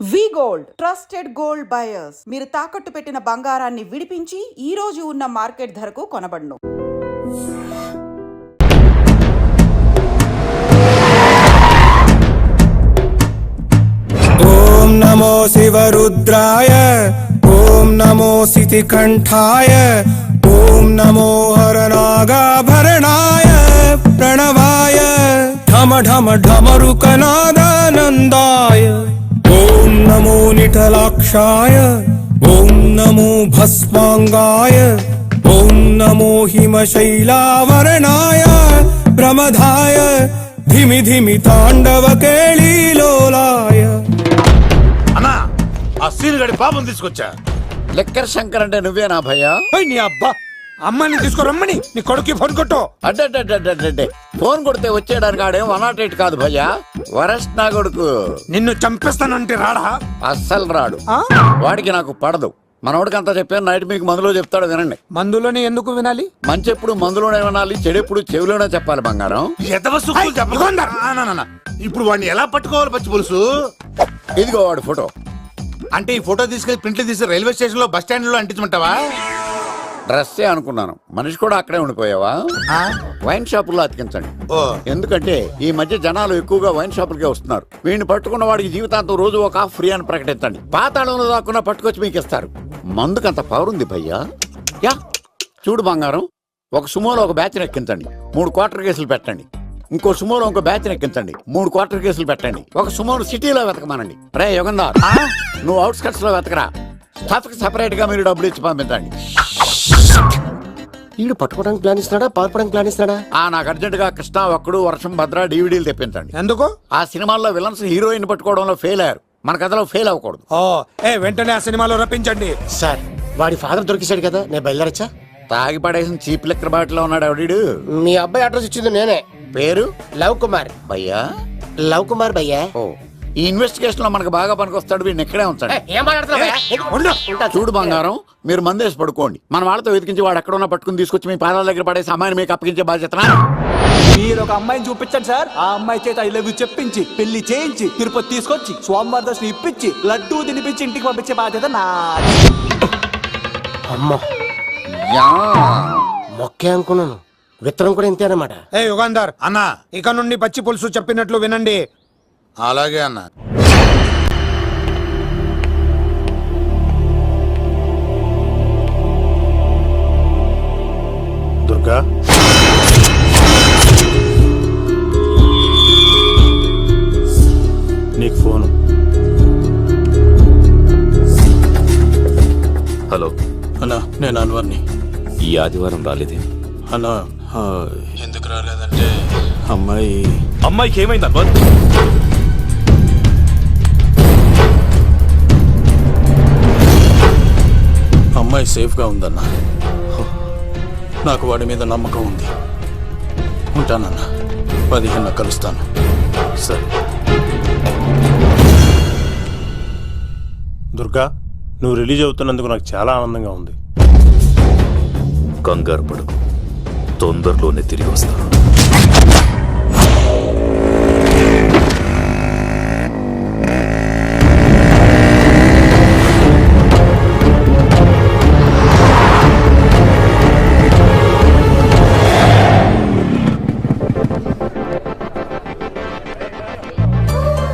వి gold trusted gold buyers మీరు తాకట్టు పెట్టిన బంగారాన్ని విడిపించి ఈ రోజు ఉన్న మార్కెట్ ధరకు కొనబడును. ఓం నమో శివరుద్రాయ ఓం నమో శితికంఠాయ ఓం నమో హరనాగాభరణాయ ప్రణవాయ ఢమ ఢమ ఢమరుకనాదానందాయ ఓం నమో నిఠలాక్షాయ ఓం నమో భస్మాంగాయ ఓం నమో హిమశైలావరణాయ ప్రమదాయ ధిమి ధిమి తాండవ కేళీలోలాయ. అన్నా ఆ సీన్ గడి పాపం తీసుకొచ్చా. లెక్కర్ శంకర్ అంటే నువ్వేనా భయ్యా? నీ అబ్బా అమ్మని తీసుకురమ్మని నీ కొడుకు ఫోన్ కొట్టు. అడ్డే ఫోన్ కొడితే వచ్చేయడానికి ఆడేం 108 కాదు భయ్యా, వరస్ట్ నా కొడుకు. నిన్ను చంపేస్తానంటే రాడా? అస్సలు రాడు, వాడికి నాకు పడదు. మనోడికి అంతా చెప్పాను, నైట్ మీకు మందులో చెప్తాడు వినండి. మందులోనే ఎందుకు వినాలి? మంచి ఎప్పుడు మందులోనే వినాలి, చెడు ఎప్పుడు చెవిలోనే చెప్పాలి బంగారం. ఇప్పుడు వాడిని ఎలా పట్టుకోవాలి పచ్చి పులుసు? ఇదిగో వాడు ఫోటో. అంటే ఈ ఫోటో తీసుకెళ్లి ప్రింట్లు తీసి రైల్వే స్టేషన్ లో బస్ స్టాండ్ లో అంటించమంటావా? డ్రెస్సే అనుకున్నాను, మనిషి కూడా అక్కడే ఉండిపోయావా? వైన్ షాపుల్లో అతికించండి. ఎందుకంటే ఈ మధ్య జనాలు ఎక్కువగా వైన్ షాపులకే వస్తున్నారు. వీడిని పట్టుకున్న వాడికి జీవితాంతం రోజు ఒక ఆఫ్ ఫ్రీ అని ప్రకటించండి. పాతాళంలో దాక్కున్నా పట్టుకొచ్చి మీకు ఇస్తారు. మందుకంత పవర్ ఉంది భయ్యా. యా చూడు బంగారం, ఒక సుమోలో ఒక బ్యాచ్ ఎక్కించండి, 3 క్వార్టర్ కేసులు పెట్టండి. ఇంకో సుమోలో ఇంకో బ్యాచ్ ఎక్కించండి, 3 క్వార్టర్ కేసులు పెట్టండి. ఒక సుమోను సిటీలో వెతకమానండి. రే యుగంధర్, నువ్వు అవుట్స్కట్స్ లో వెతకరా. స్టాఫ్ కి సెపరేట్ గా మీరు డబ్బులు ఇచ్చి పంపించండి. వీడు పట్టుకోవడానికి ప్లాన్ ఇస్తున్నాడా, పాల్పడానికి ప్లాన్ ఇస్తున్నాడా? నాకు అర్జెంట్ గా కృష్ణ, ఒక్కడు, వర్షం, భద్ర డివిడీలు తెప్పించండి. ఎందుకు? ఆ సినిమాల్లో విలన్స్ హీరోయిన్ పట్టుకోవడంలో ఫెయిల్ అయ్యారు, మన కథలో ఫెయిల్ అవ్వకూడదు. వెంటనే ఆ సినిమాలో రప్పించండి. సార్ వాడి ఫాదర్ దొరికేశాడు కదా, నేను బయలుదేరచ్చా? తాగి పడేసిన చీప్ లెక్కర్ బాటిలో ఉన్నాడు ఎవడీడు. మీ అబ్బాయి అడ్రస్ ఇచ్చింది నేనే. పేరు లవ్ కుమార్. భయ్యా? లవ్ కుమార్ భయ్యా. ఓ, ఈ ఇన్వెస్టిగేషన్ లో మనకు బాగా పనికొస్తాడు, వీడిని ఎక్కడే ఉంచండి. చూడు బంగారం, మీరు మందేసి పడుకోండి. మన వాళ్ళతో వెతికించి వాడు ఎక్కడ ఉన్నా పట్టుకుని తీసుకొచ్చి మీ పాదాల దగ్గర పడేసి అమ్మాయిని మీకు అప్పగించే బాధ్యత. మీరు ఒక అమ్మాయిని చూపించండి సార్. ఆ అమ్మాయి చేత ఐ లవ్ యూ చెప్పించి పెళ్లి చేయించి తిరుపతి తీసుకొచ్చి స్వామివారి దర్శనం ఇప్పించి లడ్డూ తినిపించి ఇంటికి పంపించే బాధ్యత నాది. అమ్మో మొక్కే అనుకున్నాను, విత్తనం కూడా ఇంతే అన్నమాట. యుగంధర్ అన్నా, ఇక నుండి పచ్చి పులుసు చెప్పినట్లు వినండి. అలాగే అన్నా. దుర్గా, నీకు ఫోను. హలో అన్నా, నేను అన్వర్ని. ఈ ఆదివారం రాలేదే అన్నా, ఎందుకు రాలేదంటే అమ్మాయికి ఏమైంది అన్వర్? అమ్మాయి సేఫ్గా ఉందన్నా. నాకు వాడి మీద నమ్మకం ఉంది. ఉంటానన్నా, 15 కలుస్తాను. సరే. దుర్గా, నువ్వు రిలీజ్ అవుతున్నందుకు నాకు చాలా ఆనందంగా ఉంది. కంగారు పడకు, తొందరలోనే తిరిగి వస్తాను.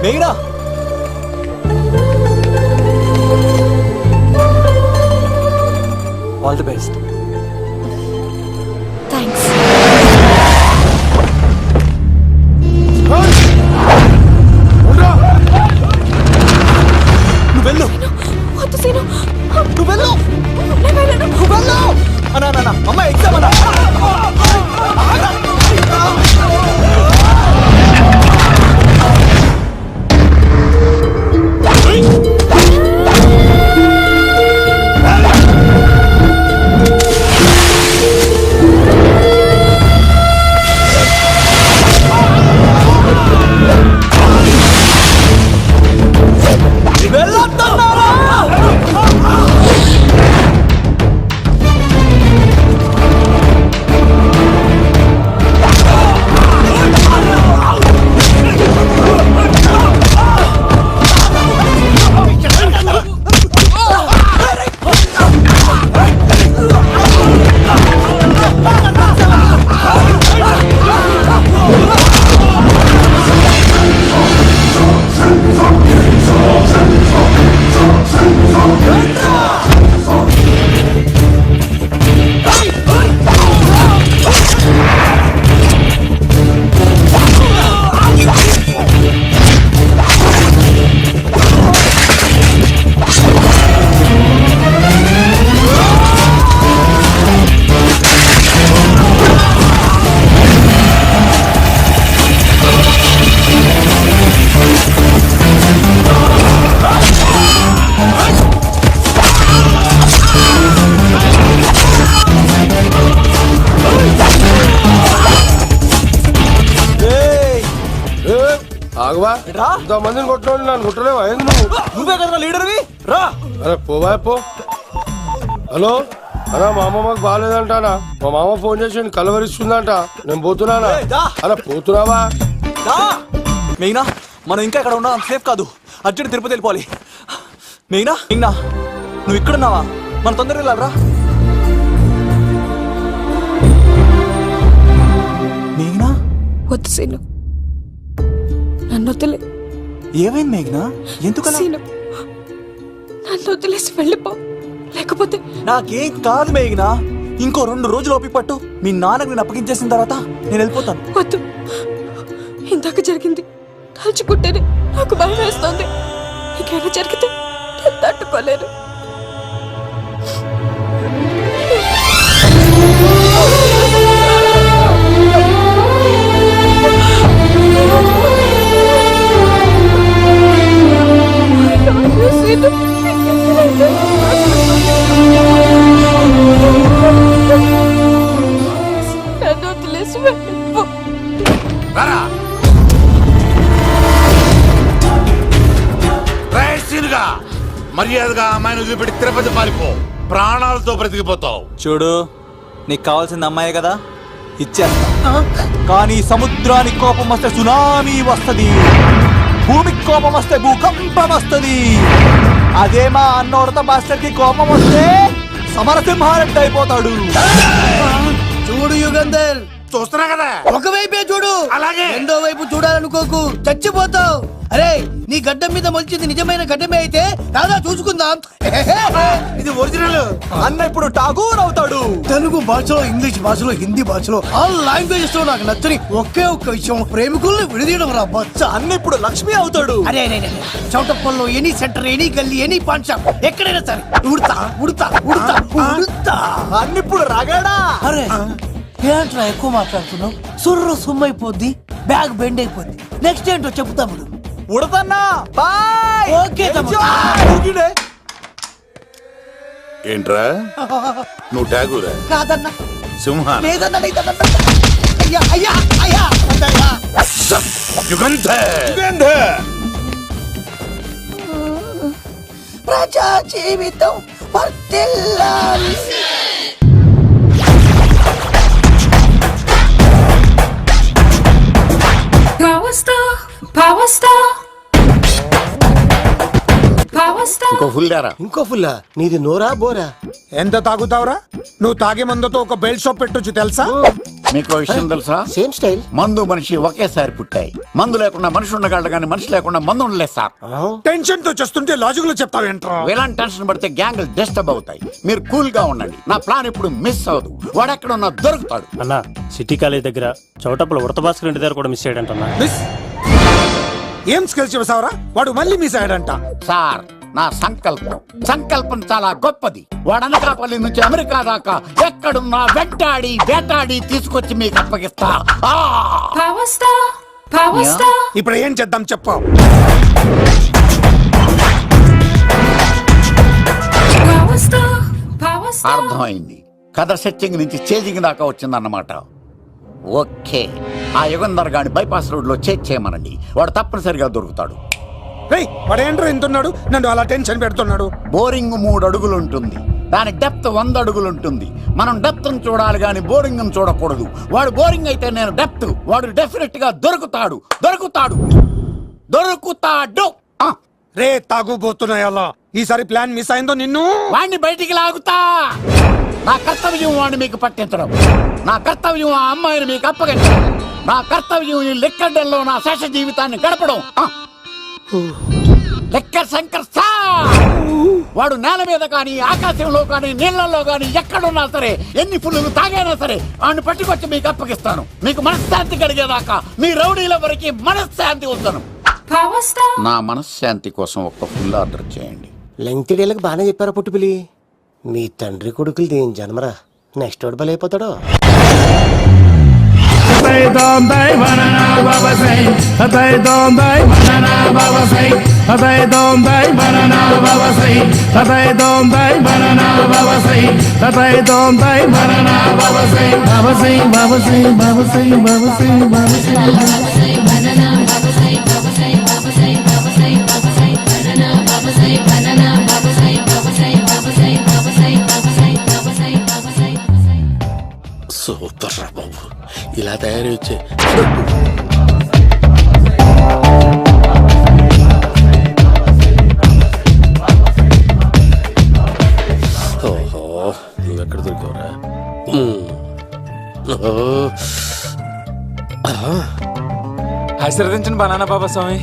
మేఘనా, ఆల్ ది బెస్ట్. థ్యాంక్స్. నువ్వు వెళ్ళు. వద్దు సీను, నువ్వు వెళ్ళు. నేను వెళ్ళను. నువ్వు వెళ్ళు. అన్నా అమ్మాయి ఎగ్జామ్ అన్నా. రా. ఇంతమందిని కొట్టడం నన్ను కొట్టలేవా ఏంది నువ్వు? నువ్వే కదా లీడర్వి రా. అరే పోవా పో. హలో అన్నా మా అమ్మమ్మకి బాగాలేదంటానా, మా మామ ఫోన్ చేసి కలవరిస్తుందంట, నేను పోతున్నానా? ఏయ్, దా. అలా పోతున్నావా? మెయినా మనం ఇంకా ఇక్కడ ఉన్నా సేఫ్ కాదు, అర్జెంట్ తిరుపతి వెళ్ళిపోవాలి. మెయినా మెయినా నువ్వు ఇక్కడున్నావా? మనం తొందరగా వెళ్ళాలరా. మేఘనా వద్దు సీను, నన్ను వదిలే. ఏమైంది మేఘనా? ఎందుకలా? సీను, నన్ను వదిలేసి వెళ్ళిపో, లేకపోతే నాకేం కాదు మేఘనా. ఇంకో 2 రోజులు ఓపిక పట్టు. మీ నాన్నకు నేను అప్పగించేసిన తర్వాత నేను వెళ్ళిపోతాను. వద్దు. ఇందాక జరిగింది తలుచుకుంటేనే నాకు భయం వేస్తోంది. ఇంకేమైనా జరిగితే నేను తట్టుకోలేను. నన్ను వదిలేసి వెళ్ళిపో. రారా. రైట్ సీన్గా మర్యాదగా అమ్మాయిని వదిలిపెట్టి తిరుపతి పారిపో, ప్రాణాలతో బ్రతికిపోతావు. చూడు, నీకు కావాల్సింది అమ్మాయే కదా, ఇచ్చేస్తా. కానీ సముద్రానికి కోపం వస్తే సునామీ వస్తది, భూమికి కోపం వస్తే భూకంపం వస్తది. అదే మా అన్నోడత మాస్టర్ కి కోపం వస్తే సమరసింహారెడ్డి అయిపోతాడు. చూడు యుగంధర్, చూస్తున్నా కదా. ఒకవైపే చూడు, అలాగే. రెండో వైపు చూడాలనుకోకు, చచ్చిపోతావు. అరే నీ గడ్డం మీద మొలిచింది నిజమైన గడ్డమే అయితే రాదా చూసుకుందాం. ఇది ఒరిజినల్. అన్న ఇప్పుడు ఠాగూర్ అవుతాడు. తెలుగు భాషలో, ఇంగ్లీష్ భాషలో, హిందీ భాషలో ఆల్ లాంగ్వేజెస్ లో నాకు నచ్చని ఒకే ఒక్క విషయం, ప్రేమికుల్ని విడదీయడం రా బచ్చ. అన్న ఇప్పుడు లక్ష్మి అవుతాడు. అరే చౌటప్పల్లో ఎనీ సెంటర్, ఎనీ గల్లీ, ఎనీ పాన్ షాప్, ఎక్కడైనా సరే ఉడతా ఉడతా ఉడతా ఉడతా. అన్న ఇప్పుడు రగడా. అరే ఏంట్రా ఎక్కువ మాట్లాడుతున్నావు? సుర్రు సుమ్మైపోద్ది, బ్యాగ్ బెండ్ అయిపోద్ది. నెక్స్ట్ ఏంటో చెప్తాము. ఉడతన్నా బాయ్. ఓకే తమ్ముడు. ఏంట్రా నువ్వు ఠాగూరా? కాదన్నా, సింహా? లేదన్నా, లేదన్నా. అయ్యా అయ్యా అయ్యా అయ్యా. యుగంధర్. ప్రజా జీవితం వర్ధిల్లాలి. ఇంకో ఫుల్ దారా. ఇంకో ఫుల్లా? నీది నోరా బోరా? ఎంత తాగుతావురా? నువ్వు తాగే మందుతో ఒక బెల్ట్ షాప్ పెట్టొచ్చు తెలుసా? మీకు విషయం తెలుసా? Same style. మందు మనిషి ఒకేసారి పుట్టాయి. మందు లేకుండా మనిషి ఉండగలడు కానీ మనిషి లేకుండా మందు ఉండలేదు సార్. టెన్షన్ తో చేస్తుంటే లాజిక్ లో చెప్తావేంట్రా? ఎలాంటి టెన్షన్ పడితే గ్యాంగులు డిస్టర్బ్ అవుతాయి. మీరు కూల్ గా ఉండండి. నా ప్లాన్ ఇప్పుడు మిస్ అవ్వదు. వాడెక్కడ ఉన్నా దొరుకుతాడు. అన్నా, సిటీ కాలేజ్ దగ్గర చౌటప్పుల ఉడత భాస్కర్ ఇంటి దగ్గర కూడా మిస్ అయ్యాడంటన్నా. మిస్ ఏం స్కిల్స్ చేసావరా? వాడు మళ్ళీ మిస్ అయ్యాడంట. సార్, నా సంకల్పం చాలా గొప్పది. వాడు అనకాపల్లి నుంచి అమెరికా దాకా ఎక్కడున్నా వెంటాడి వేటాడి తీసుకొచ్చి మీకు అప్పగిస్తా. ఇప్పుడు ఏం చేద్దాం చెప్పు. అర్థమైంది. కథ సెట్టింగ్ నుంచి చేజింగ్ దాకా వచ్చిందన్నమాట. ఓకే, ఆ యుగంధర్ గాని బైపాస్ రోడ్ లో చేయమనండి. వాడు తప్పనిసరిగా దొరుకుతాడు. వాడేంట్రా ఇంతున్నాడు, నన్ను అలా టెన్షన్ పెడుతున్నాడు. బోరింగ్ 3 అడుగులు ఉంటుంది, దాని డెప్త్ 100 అడుగులు ఉంటుంది. మనం డెప్త్ చూడాలి గాని బోరింగ్ చూడకూడదు. వాడు బోరింగ్ అయితే నేను డెప్త్. వాడు డెఫినెట్ గా దొరుకుతాడు. రే తాగుబోతున్నాయి అలా. ఈసారి ప్లాన్ మిస్ అయిందో నిన్ను వాడిని బయటికి లాగుతా. నా కర్తవ్యం వాడిని మీకు పట్టించడం. నా కర్తవ్యం ఆ అమ్మాయిని మీకు అప్పగించడం. నా కర్తవ్యం ఈ లెక్కడ్డల్లో నా శేష జీవితాన్ని గడపడం. లెక్కర్ శంకర్ సార్, వాడు నేల మీద కానీ ఆకాశంలో కానీ నీళ్లలో కానీ ఎక్కడున్నా సరే, ఎన్ని ఫుల్లు తాగైనా సరే వాడిని పట్టుకొచ్చి మీకు అప్పగిస్తాను. మీకు మనశ్శాంతి కలిగేదాకా మీ రౌడీల వరకు మనశ్శాంతి వస్తాను. నా మనశ్శాంతి కోసం ఒక ఫుల్ ఆర్డర్ చేయండి. లెంగ్త్ డేలకు బాగానే చెప్పారా పుట్టుపిలి? మీ తండ్రి కొడుకులు దేని జన్మరా, నెక్స్ట్ వాడు బలైపోతాడో. Banana, ఇలా తయారై వచ్చే. ఓహో నువ్వెక్కడ దొరికావురా? ఆశీర్వదించండి బనానా బాబా స్వామి.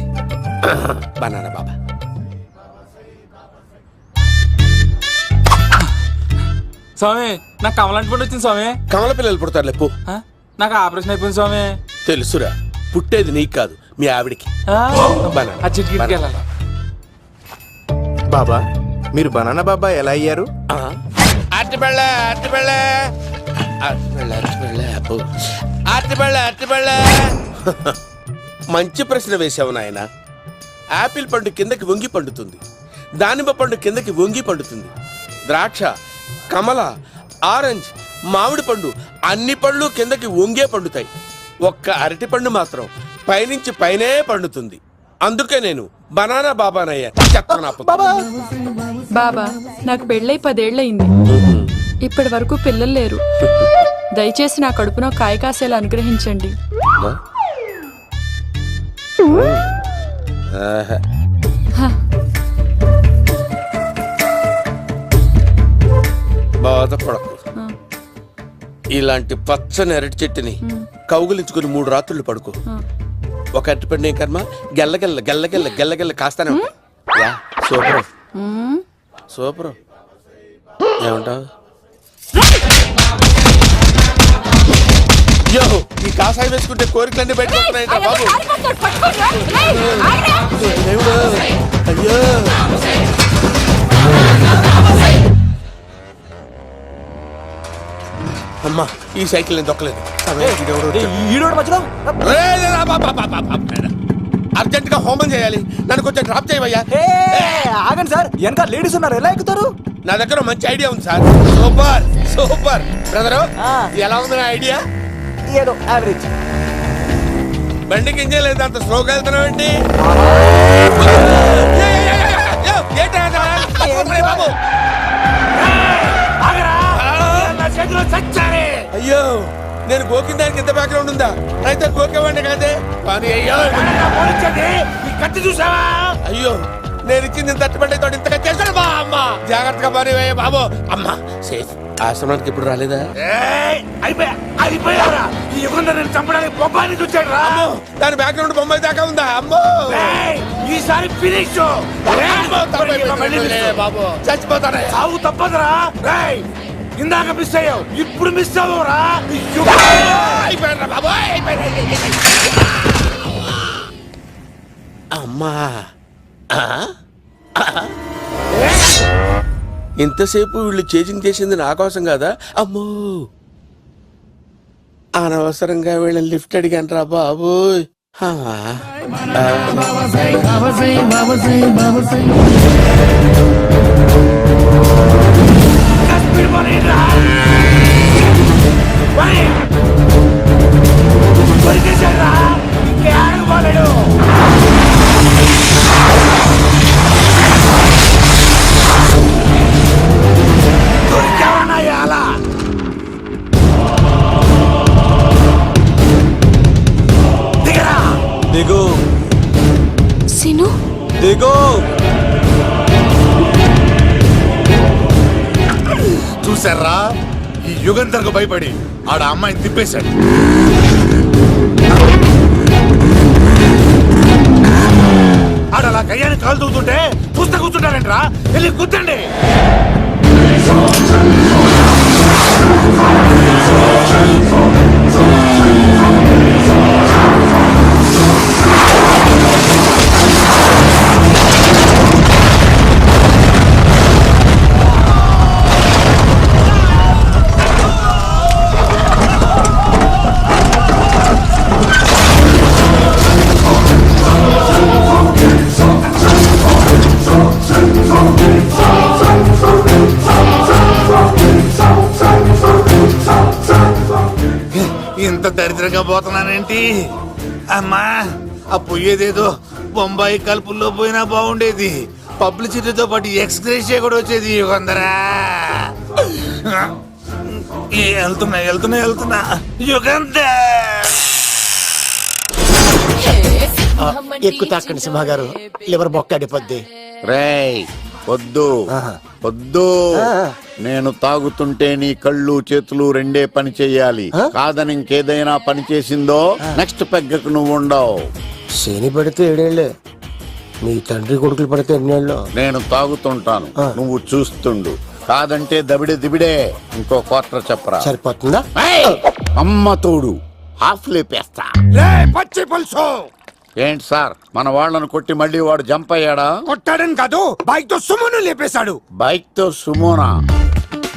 బనానా బాబా. స్వామి నాకు కమలాంటి పండు వచ్చింది స్వామి. కమల పిల్లలు పుడతారు లేపు. నాకు ఆపరేషన్ అయిపోయింది స్వామి. తెలుసురా, పుట్టేది నీకు కాదు మీ ఆవిడికి. ఆ చిటికి వెళ్ళాలి. బాబా మీరు బనానా బాబా ఎలా అయ్యారు? మంచి ప్రశ్న వేసావు నాయన. ఆపిల్ పండు కిందకి వంగి పండుతుంది, దానిమ్మ పండు కిందకి వంగి పండుతుంది, ద్రాక్ష, కమల, ఆరెంజ్, మామిడి పండు అన్ని పళ్ళు కిందకి వంగే పండుతాయి. ఒక్క అరటి పండు మాత్రం పైనుంచి పైనే పండుతుంది. అందుకే నేను బనానా బాబానయ్యా. బాబా నాకు పెళ్ళై 10 ఏళ్ళయింది. ఇప్పటి వరకు పిల్లలు లేరు. దయచేసి నా కడుపున కాయ కాసేలా అనుగ్రహించండి. బాధపడకు. ఇలాంటి పచ్చని అరటి చెట్టుని కౌగులించుకుని 3 రాత్రులు పడుకో. ఒక అరటి పండు ఏం కర్మ, గెల్లగెల్ల గెల్లగెల్ల గెల్లగెల్ల కాస్తానే ఉంటాయి. Super super. ఏమంటావు? యో ఈ కాసాయి వేసుకుంటే కోరికలన్నీ బయటకు బాబు. అయ్యో అమ్మా ఈ సైకిల్ నేను దొక్కలేదు. అర్జెంట్ గా హోమం చేయాలి, నన్ను కొంచెం డ్రాప్ చేయవయ్యా. ఆగండి సార్, వెనక లేడీస్ ఉన్నారు, ఎలా ఎక్కుతారు? నా దగ్గర మంచి ఐడియా ఉంది సార్. సూపర్ సూపర్ బ్రదరు, ఎలా ఉంది నా ఐడియా? ఏదో యావరేజ్. బండికి ఇంజన్ లేదు, అంత స్లోగా వెళ్తున్నావు ఏంటి? అయ్యో నేను గోకిన దానికి ఎంత బ్యాక్గ్రౌండ్ ఉందా? అయితే గోకేవాడిని కాదే. కత్తి చూసావా? అయ్యో నేను ఇచ్చింది తట్టుబడి తోటి ఇంతగా చేశాడు బా అమ్మ. జాగ్రత్తగా పని బాబు. అమ్మ సేఫ్. ఆశ్రమానికి ఇప్పుడు రాలేదా? చంపడానికి బొమ్మాని చూచాడు రా. దాని బ్యాక్గ్రౌండ్ బొమ్మాయి దాకా ఉందా? అమ్మో ఈసారి ఫినిష్ బాబు. చచ్చిపోతానే, సాగు తప్పదురా. ఇందాక మిస్ అయ్యావు, ఇప్పుడు మిస్ అవ్వరా. అమ్మా ఇంతసేపు వీళ్ళు చేజింగ్ చేసింది నా కోసం కాదా? అమ్మో అనవసరంగా వీళ్ళని లిఫ్ట్ అడిగాను రా బాబు. దిగు సీను, దిగు. చూసారా, ఈ యుగంధర్కు భయపడి ఆడ అమ్మాయిని తిప్పేశాడు. ఆడ అలా కయ్యాన్ని కాలు తూగుతుంటే చూస్తే కూర్చుంటారంట్రా. వెళ్ళి కూర్చోండి. ఇంత దరిద్రంగా పోతున్నానేంటి అమ్మా? ఆ పోయేదేదో బొంబాయి కలుపుల్లో పోయినా బాగుండేది. పబ్లిసిటీతో పాటు ఎక్స్‌గ్రేషియా కూడా వచ్చేది. యుగంధరా వెళ్తున్నా ఎక్కువ తాకండి సింహ గారు, లివర్ బొక్క అడిపోద్ది. రేయ్ వద్దు వద్దు, నేను తాగుతుంటే నీ కళ్ళు చేతులు రెండే పని చెయ్యాలి. కాదని ఇంకేదైనా పని చేసిందో నెక్స్ట్ పెగ్గకు నువ్వు ఉండవు. శని పడితే 7 ఏళ్ళే, మీ తండ్రి కొడుకులు పడితే 8 ఏళ్ళు. నేను తాగుతుంటాను, నువ్వు చూస్తుండు. కాదంటే దబిడే దిబిడే. ఇంకో క్వార్టర్ చెప్పరా? సరిపోతుందా? ఏయ్! అమ్మ తోడు హాఫ్ లేపేస్తా. రే పచ్చి పులుసు, ఏంటి సార్ మన వాళ్ళను కొట్టి మళ్ళీ వాడు జంప్ అయ్యాడా? కొట్టాడని కాదు, బైక్ తో సుమ్మును లేపేశాడు. బైక్ తో సుమోనా?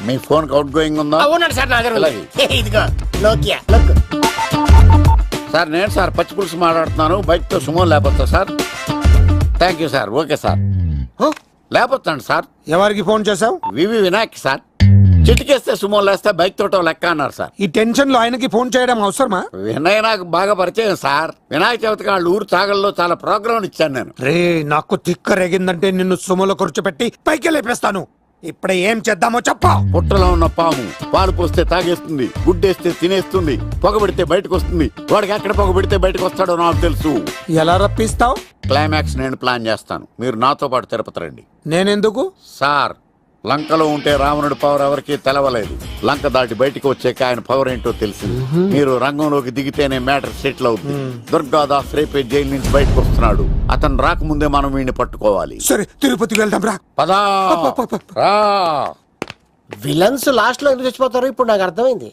మీ ఫోన్ అవుట్ గోయింగ్ ఉందా? అవునండి సార్, నా దగ్గర అలాగే. ఉంది. ఇదిగో నోకియా లోక్. సార్ నేను సార్ పచ్చి పులుసు మాట్లాడుతున్నాను. బైక్ తో సుమో లేకపోతా sir? Thank you sir. Okay sir, లేకపోతాండి సార్. ఎవరికి ఫోన్ చేసావు? వివి వినాయక్ సార్. చిటికేస్తే సుమో లేస్తే బైక్ తోటో లెక్క అన్నారు సార్. ఈ టెన్షన్ లో ఆయనకి ఫోన్ చేయడం అవసరమా? వినయ్ నాకు బాగా పరిచయం సార్. వినాయక చవితికి వాళ్ళ ఊరు చాగల్లో చాలా ప్రోగ్రాం ఇచ్చాను నేను. రే నాకు తిక్క రేగిందంటే నిన్ను సుమలో కూర్చోపెట్టి పైకి లేపేస్తాను. ఇప్పుడే ఏం చేద్దామో చెప్పా. పుట్టలో ఉన్న పాము పాలు పోస్తే తాగేస్తుంది, గుడ్డేస్తే తినేస్తుంది, పొగబెడితే బయటకు వస్తుంది. వాడికి ఎక్కడ పొగబెడితే బయటకు వస్తాడో నాకు తెలుసు. ఎలా రప్పిస్తావు? క్లైమాక్స్ నేను ప్లాన్ చేస్తాను, మీరు నాతో పాటు తిరుపతి రండి. నేనెందుకు? సార్ లంకలో ఉంటే రావణుడి పవర్ ఎవరికి తెలవలేదు. లంక దాటి బయటకు వచ్చాక ఆయన పవర్ ఏంటో తెలిసింది. మీరు రంగంలోకి దిగితేనే మ్యాటర్ సెటిల్ అవుతుంది. దుర్గాదాస్ రేపే జైలు నుంచి బయటకు వస్తున్నాడు. అతను రాకముందే మనం వీడిని పట్టుకోవాలి. సరే తిరుపతికి వెళ్దాం రా. పదా రా. విలన్స్ లాస్ట్ లో ఎందుకు చచ్చిపోతారో ఇప్పుడు నాకు అర్థమైంది.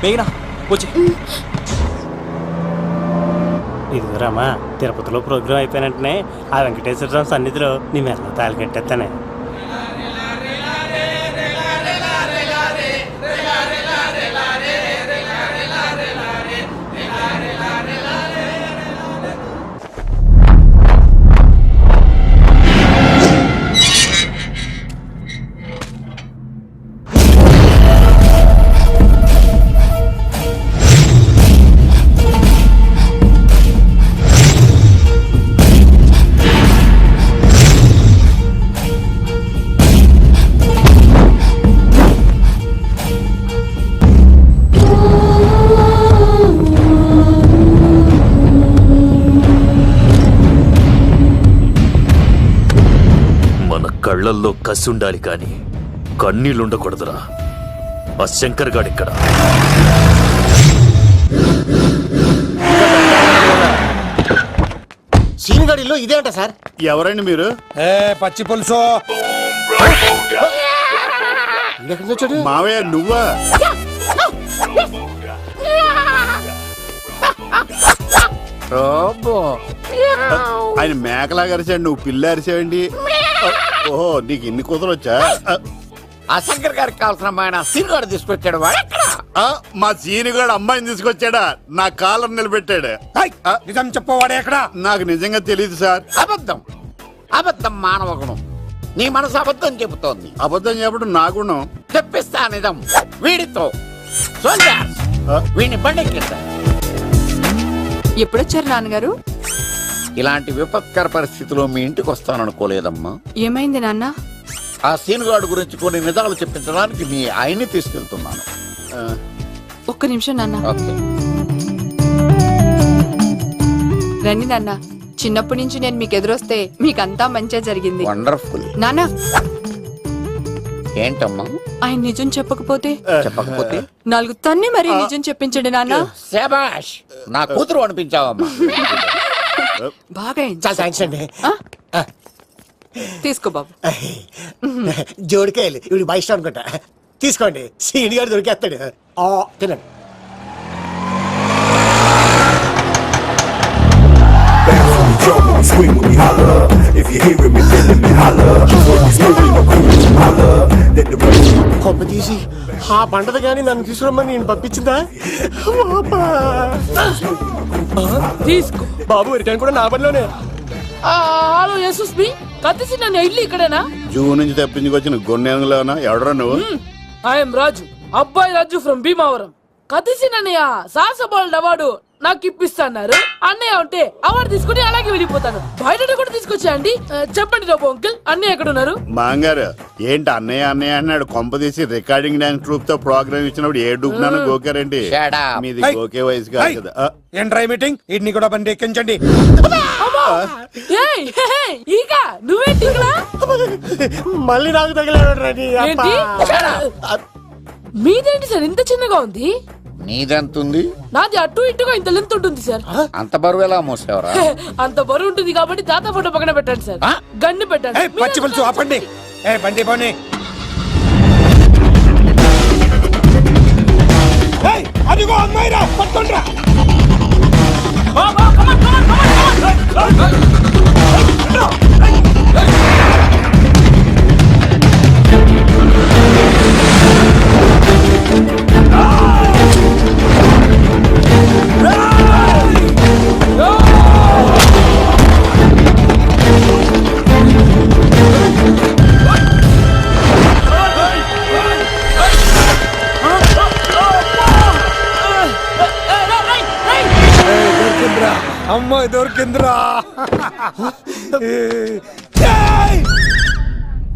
మేఘనా వచ్చి. ఇదిగోరామా, తిరుపతిలో ప్రోగ్రాం అయిపోయినట్టునే ఆ వెంకటేశ్వర స్వామి సన్నిధిలో నీ మెల్ల తాళి కట్టేస్తానే. కళ్ళల్లో కసి ఉండాలి కానీ కన్నీళ్ళుండకూడదురా. ఆ శంకర్ గాడిక్కడ. సీనిగాడిలో ఇదే అంట సార్. ఎవరండి మీరు? ఏ పచ్చి పులుసు, మావయ్య నువ్వా? ఆయన మేకలా అరిచాడు, నువ్వు పిల్ల అరిచావండి. ఓహో నీకు ఇన్ని కుదరొచ్చా? ఆ శంకర్ గారికి కావాల్సిన అమ్మాయి సీనుగాడు తీసుకొచ్చాడు. మా సీనుగాడు అమ్మాయిని తీసుకొచ్చాడా? నా కాలర్ నిలబెట్టాడు. నిజం చెప్పవాడే ఎక్కడ? నాకు నిజంగా తెలియదు సార్. అబద్ధం అబద్ధం మానవ గుణం. నీ మనసు అబద్ధం చెబుతోంది. అబద్ధం చెప్పడం నా గుణం. తెప్పిస్తా నిజం వీడితో. వీడిని బండెక్కిస్తా. ఎప్పుడొచ్చారు నాన్నగారు? ఇలాంటి విపత్కర పరిస్థితిలో మీ ఇంటికి వస్తాననుకోలేదమ్మా. ఏమైంది నాన్న? ఆ సీనుగాడు గురించి కొన్ని నిజాలు చెప్పించడానికి మీ ఆయన్ని తీసుకెళ్తున్నాను. ఒక్క నిమిషం నాన్న. ఓకే. రండి నాన్న. చిన్నప్పటి నుంచి నేను మీకు ఎదురొస్తే మీకంతా మంచిగా జరిగింది. వండర్ఫుల్. నాన్న ఏంటమ్మా? ఆయన నిజం చెప్పకపోతే చెప్పకపోతే 4 తన్ని మరి నిజం చెప్పించండి నాన్న. శభాష్, నా కూతురు అనిపించావమ్మా. బాగా చాలా థ్యాంక్స్ అండి. తీసుకో బాబు. జోడికాయలు ఇవి బాగా ఇష్టం అనుకుంటా. తీసుకోండి, సీని గారు దొరికేస్తాడు. తినండి. కొబ్బ తీసి ఆ పంటది కానీ నన్ను తీసుకురమ్మని నేను పంపించిందా? తీసుకో బాబు, రిటర్న్ కూడా నా పనిలోనే. హలో యేసుస్ బి కత్తిసి నన్ను ఇల్లు ఇక్కడేనా? జూ నుంచి తప్పించుకొచ్చిన గొన్నెంగులోనా? ఎవడరా నువ్వు? ఐఎమ్ రాజు, అబ్బాయి రాజు ఫ్రమ్ భీమావరం. కతిసిన అన్నయ్య సాహసబాలుడు అవార్డు నాకు ఇప్పిస్తాన్నారు. అన్నయ్య ఉంటే అవార్డు తీసుకుని అలాగే వెళ్ళిపోతాను. బయట కూడా తీసుకొచ్చాయండి. చెప్పండి రాబు అంకిల్, అన్నయ్య ఎక్కడ ఉన్నారు? మాంగారు ఏంటి అన్నయ్య అన్నయ్య అన్నాడు? కొంపదీసి రికార్డింగ్ డాన్స్ ట్రూప్ తో ప్రోగ్రామ్ ఇచ్చినప్పుడు ఏ డూబ్నాను గోకారండి. మీది గోకే వయసు కాదు కదా. ఏంట్రై మీటింగ్ ఇడ్ని కూడా బండి ఎక్కించండి. ఈక నువ్వేంటి ఇక్కడ? మళ్ళీ నాకు తగిలాడు. ఏంటి? మీదేంటి సార్ ఇంత చిన్నగా ఉంది? నీదెంతుంది? నాది అటు ఇటుగా ఇంత లెంత్ ఉంటుంది సార్. అంత బరువు ఎలా మోసేవరా? అంత బరువు ఉంటుంది కాబట్టి తాత ఫోటో పక్కన పెట్టండి సార్. గన్ను పెట్టండి. పచ్చి పులుసు ఆపండి. బండి పోనీ. అదిగో అమ్మాయిరా, పట్టుకోండిరా. అమ్మాయి దొరికిందిరా.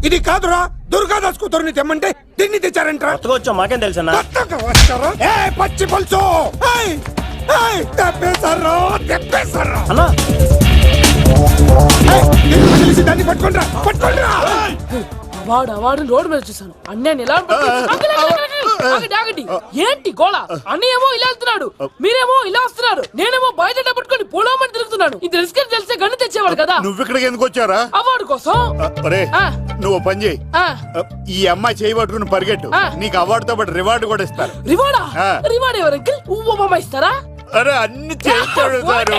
ఇది కాదురా, దుర్గాదాస్ కూతురుని తెమ్మంటే దీన్ని తెచ్చారంట. వచ్చా మాకేం తెలుసన్నా? పచ్చి పులుసు తెప్పేశారు, తెప్పేశారు. దాన్ని పట్టుకోండిరా, పట్టుకోండిరా. వాడు రోడ్డు మీద చూసాను. అన్నయ్య ఎలా ఏంటి గోళ? అన్నయ్యేమో ఇలా వెళ్తున్నాడు, మీరేమో ఇలా వస్తున్నారు, నేనేమో బయట పట్టుకొని పొలమని తిరుగుతున్నాను. ఇది రిస్క్ తెలిస్తే గన్ను తెచ్చేవాడు కదా. నువ్వు ఇక్కడికి ఎందుకు వచ్చారా? అవార్డు కోసం. నువ్వు పని చేయి, ఈ అమ్మాయి చేయి పట్టుకుని పరిగెట్టు. నీకు అవార్డుతో పాటు రివార్డు కూడా ఇస్తారు. రివార్డా? రివార్డ్ ఎవరు అంకిల్? ఉవ్వమ్మ ఇస్తారా? అరే అన్ని చేస్తాడు సార్.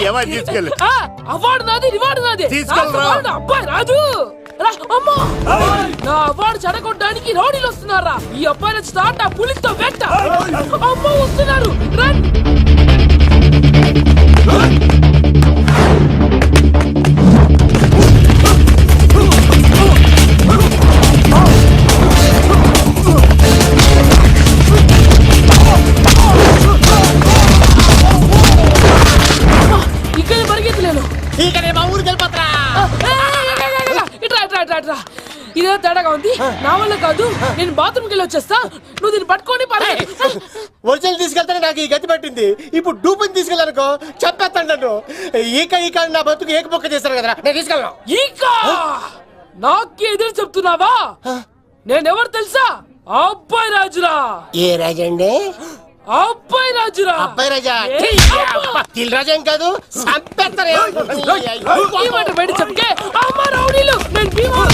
ఏమని తీసుకెళ్ళి అవార్డు నాది, రివార్డు నాది. తీసుకెళ్ళరా. అబ్బాయి రాజు, నా అవార్డు చెడగొట్టడానికి రౌడీలు వస్తున్నారా? ఈ అబ్బాయి స్టార్ట్ ఆ పులితో వెంట. అమ్మ వస్తున్నారు, రన్. ఇక్కడ పరిగెత్తలేను. ఇదే తేడాగా ఉంది. నా వల్ల కాదు, నేను బాత్రూమ్కి వెళ్ళి వచ్చేస్తా. నువ్వు దీన్ని పట్టుకొని ఒరిజినల్ తీసుకెళ్తానే నాకు ఈ గతి పట్టింది. ఇప్పుడు డూపుని తీసుకెళ్ళానుకో చెప్పేస్తాను నన్ను. ఈక నా బతుకు ఏకపొక్క చేస్తారు కదా, నేను తీసుకెళ్ళను. ఈక నాకే ఎదురు చెప్తున్నావా? నేనెవరు తెలుసా? అబ్బాయి రాజురా. ఏ రాజండి? అబ్బాయి రాజురా. అబ్బాయి రాజా తిల్ రాజా ఏం కాదు, సంపేస్తారు. బయట చెప్తే అమ్మ రౌడీలు. నేను భీమా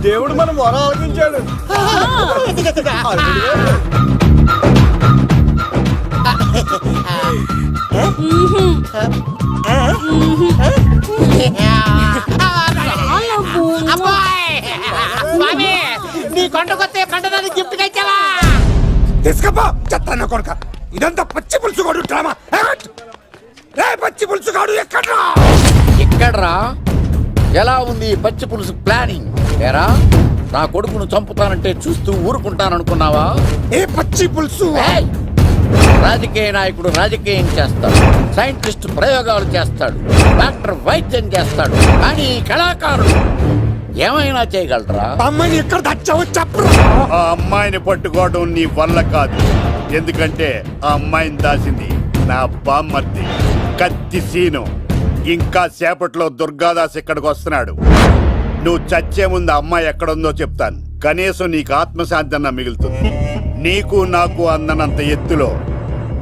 దేవుడు మనం వరం ఆలకించాడు. నీ కొండకొస్తే పంటదాన్ని గిఫ్ట్ ఇచ్చావా? తీసుకపో చెత్త కొడుక. ఇదంతా పచ్చి పులుసుగాడు డ్రామా. పచ్చి పులుసుగాడు ఎక్కడ్రా? ఎక్కడ్రా? ఎలా ఉంది పచ్చి పులుసు ప్లానింగ్? ఏరా, నా కొడుకును చంపుతానంటే చూస్తూ ఊరుకుంటాననుకున్నావా? ఏ పచ్చి పులుసు? రాజకీయ నాయకుడు రాజకీయం చేస్తాడు, సైంటిస్ట్ ప్రయోగాలు చేస్తాడు, డాక్టర్ వైద్యం చేస్తాడు, కానీ కళాకారుడు ఏమైనా చేయగలరా? అమ్మాయిని ఎక్కడ దాచావో చెప్పరా? ఆ అమ్మాయిని పట్టుకోవడం నీ వల్ల కాదు. ఎందుకంటే ఆ అమ్మాయిని దాసింది నా బామ్మర్ది కత్తి సీను. ఇంకా సేపట్లో దుర్గాదాస్ ఇక్కడికి వస్తున్నాడు. నువ్వు చచ్చే ముందు అమ్మాయి ఎక్కడుందో చెప్తాను. కనీసం నీకు ఆత్మశాంతి అన్న మిగులుతుంది. నీకు నాకు అందనంత ఎత్తులో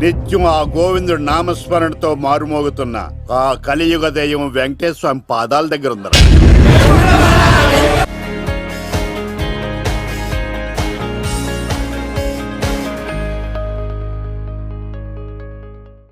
నిత్యం ఆ గోవిందుడు నామస్మరణతో మారుమోగుతున్న ఆ కలియుగ దైవం వెంకటేశ్వర స్వామి పాదాల దగ్గర ఉందరా.